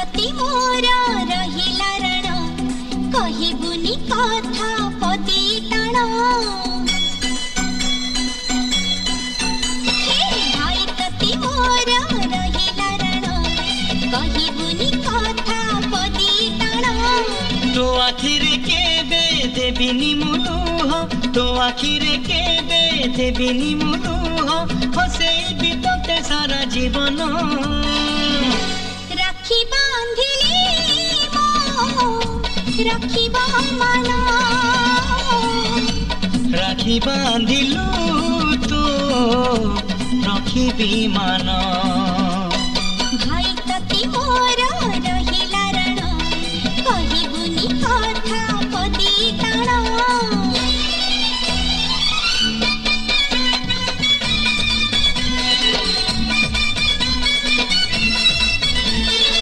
प्रति मोर रहिला रण कहिबुनी कथा पदी टाण भाई प्रति मोर रहिला रण कहिबुनी कथा पदी टाण तो आखिरे केबे देबिनी मुलुह तो आखिरे केबे देबिनी मुलुह हसेबी तोते सारा जीवन राखी बांधिली मो राखिबा मान राखी बांधिलु तो रखिबी मान भाई प्रति मोर